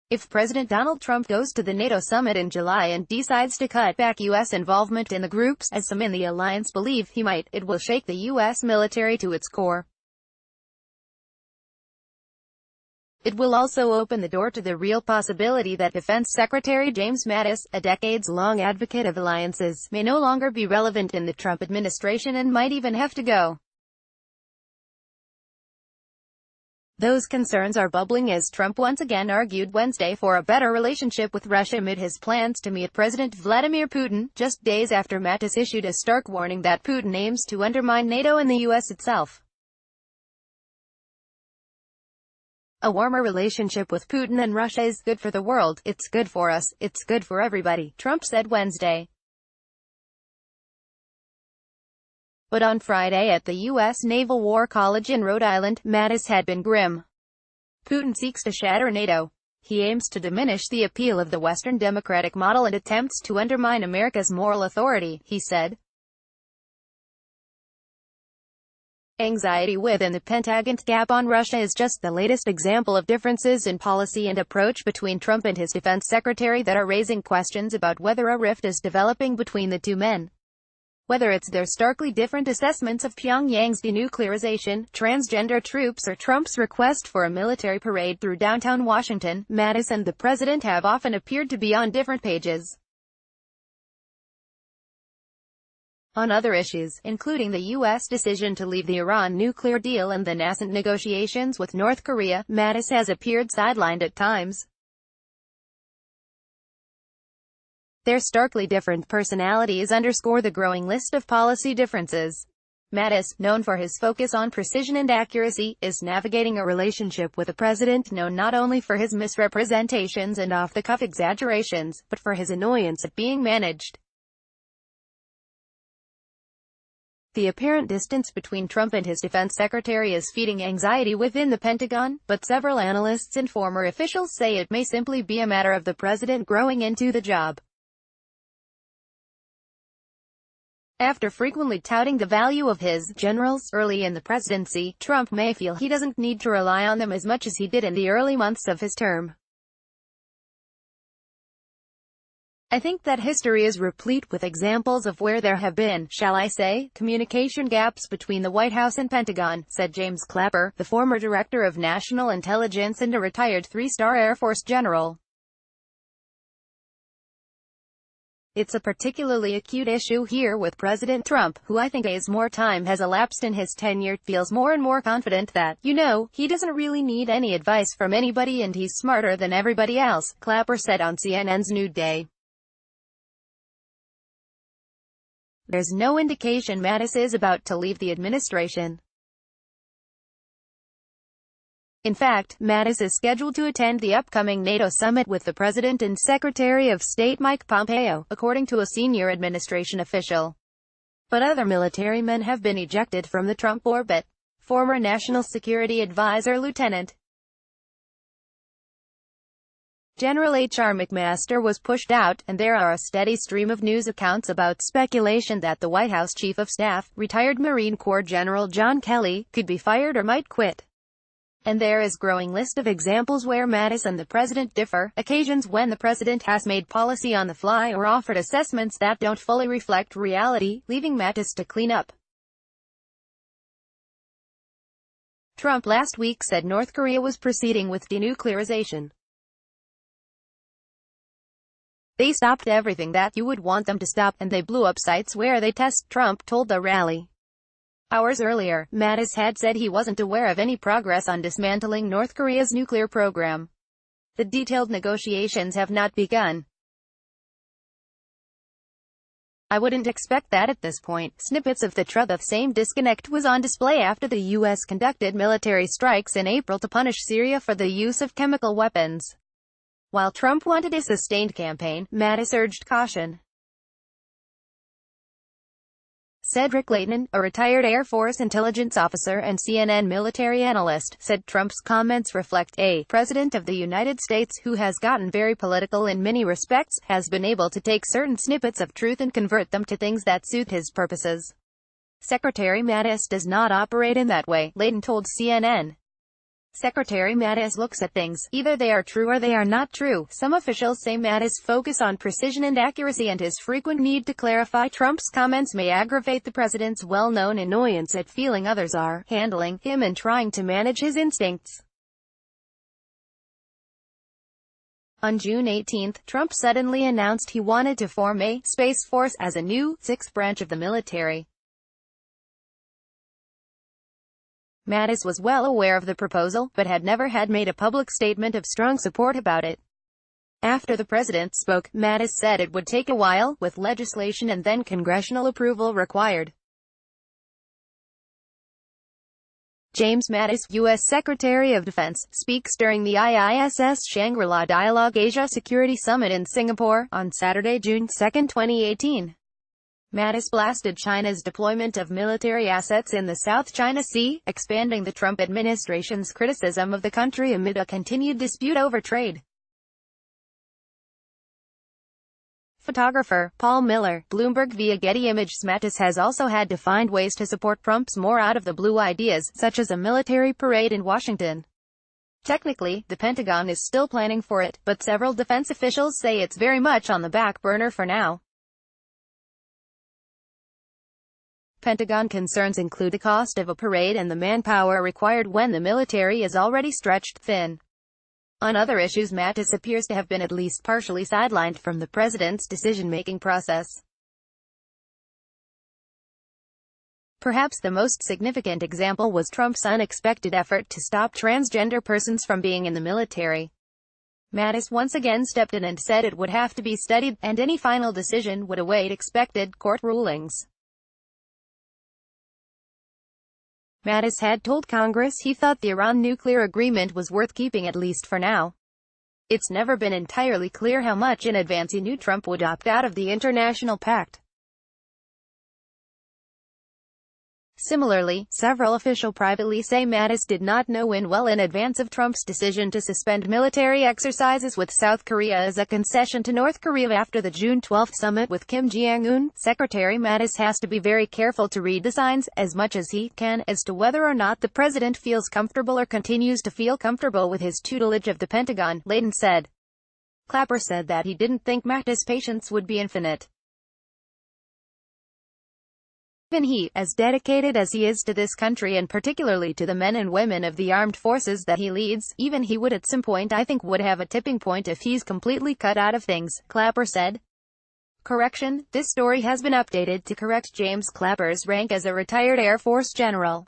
If President Donald Trump goes to the NATO summit in July and decides to cut back U.S. involvement in the groups, as some in the alliance believe he might, it will shake the U.S. military to its core. It will also open the door to the real possibility that Defense Secretary James Mattis, a decades-long advocate of alliances, may no longer be relevant in the Trump administration and might even have to go. Those concerns are bubbling as Trump once again argued Wednesday for a better relationship with Russia amid his plans to meet President Vladimir Putin, just days after Mattis issued a stark warning that Putin aims to undermine NATO and the U.S. itself. A warmer relationship with Putin and Russia is good for the world, it's good for us, it's good for everybody, Trump said Wednesday. But on Friday at the U.S. Naval War College in Rhode Island, Mattis had been grim. Putin seeks to shatter NATO. He aims to diminish the appeal of the Western democratic model and attempts to undermine America's moral authority, he said. Anxiety within the Pentagon's gap on Russia is just the latest example of differences in policy and approach between Trump and his defense secretary that are raising questions about whether a rift is developing between the two men. Whether it's their starkly different assessments of Pyongyang's denuclearization, transgender troops, or Trump's request for a military parade through downtown Washington, Mattis and the president have often appeared to be on different pages. On other issues, including the U.S. decision to leave the Iran nuclear deal and the nascent negotiations with North Korea, Mattis has appeared sidelined at times. Their starkly different personalities underscore the growing list of policy differences. Mattis, known for his focus on precision and accuracy, is navigating a relationship with a president known not only for his misrepresentations and off-the-cuff exaggerations, but for his annoyance at being managed. The apparent distance between Trump and his defense secretary is feeding anxiety within the Pentagon, but several analysts and former officials say it may simply be a matter of the president growing into the job. After frequently touting the value of his generals early in the presidency, Trump may feel he doesn't need to rely on them as much as he did in the early months of his term. I think that history is replete with examples of where there have been, shall I say, communication gaps between the White House and Pentagon, said James Clapper, the former director of national intelligence and a retired three-star Air Force general. It's a particularly acute issue here with President Trump, who I think as more time has elapsed in his tenure, feels more and more confident that, he doesn't really need any advice from anybody and he's smarter than everybody else, Clapper said on CNN's New Day. There's no indication Mattis is about to leave the administration. In fact, Mattis is scheduled to attend the upcoming NATO summit with the President and Secretary of State Mike Pompeo, according to a senior administration official. But other military men have been ejected from the Trump orbit. Former National Security Advisor Lt. General H.R. McMaster was pushed out, and there are a steady stream of news accounts about speculation that the White House Chief of Staff, retired Marine Corps General John Kelly, could be fired or might quit. And there is a growing list of examples where Mattis and the president differ, occasions when the president has made policy on the fly or offered assessments that don't fully reflect reality, leaving Mattis to clean up. Trump last week said North Korea was proceeding with denuclearization. They stopped everything that you would want them to stop, and they blew up sites where they test, Trump told the rally. Hours earlier, Mattis had said he wasn't aware of any progress on dismantling North Korea's nuclear program. The detailed negotiations have not begun. I wouldn't expect that at this point. Snippets of the same disconnect was on display after the U.S. conducted military strikes in April to punish Syria for the use of chemical weapons. While Trump wanted a sustained campaign, Mattis urged caution. Cedric Leighton, a retired Air Force intelligence officer and CNN military analyst, said Trump's comments reflect a president of the United States who has gotten very political in many respects, has been able to take certain snippets of truth and convert them to things that suit his purposes. Secretary Mattis does not operate in that way, Leighton told CNN. Secretary Mattis looks at things. Either they are true or they are not true. Some officials say Mattis' focus on precision and accuracy and his frequent need to clarify Trump's comments may aggravate the president's well-known annoyance at feeling others are handling him and trying to manage his instincts. On June 18, Trump suddenly announced he wanted to form a Space Force as a new, sixth branch of the military. Mattis was well aware of the proposal, but had never made a public statement of strong support about it. After the president spoke, Mattis said it would take a while, with legislation and then congressional approval required. James Mattis, U.S. Secretary of Defense, speaks during the IISS Shangri-La Dialogue Asia Security Summit in Singapore, on Saturday, June 2, 2018. Mattis blasted China's deployment of military assets in the South China Sea, expanding the Trump administration's criticism of the country amid a continued dispute over trade. Photographer Paul Miller, Bloomberg via Getty Images. Mattis has also had to find ways to support Trump's more out-of-the-blue ideas, such as a military parade in Washington. Technically, the Pentagon is still planning for it, but several defense officials say it's very much on the back burner for now. Pentagon concerns include the cost of a parade and the manpower required when the military is already stretched thin. On other issues, Mattis appears to have been at least partially sidelined from the president's decision-making process. Perhaps the most significant example was Trump's unexpected effort to stop transgender persons from being in the military. Mattis once again stepped in and said it would have to be studied, and any final decision would await expected court rulings. Mattis had told Congress he thought the Iran nuclear agreement was worth keeping at least for now. It's never been entirely clear how much in advance he knew Trump would opt out of the international pact. Similarly, several officials privately say Mattis did not know well in advance of Trump's decision to suspend military exercises with South Korea as a concession to North Korea after the June 12 summit with Kim Jong-un. Secretary Mattis has to be very careful to read the signs, as much as he can, as to whether or not the president feels comfortable or continues to feel comfortable with his tutelage of the Pentagon, Layton said. Clapper said that he didn't think Mattis' patience would be infinite. Even he, as dedicated as he is to this country and particularly to the men and women of the armed forces that he leads, even he would at some point I think would have a tipping point if he's completely cut out of things, Clapper said. Correction, this story has been updated to correct James Clapper's rank as a retired Air Force general.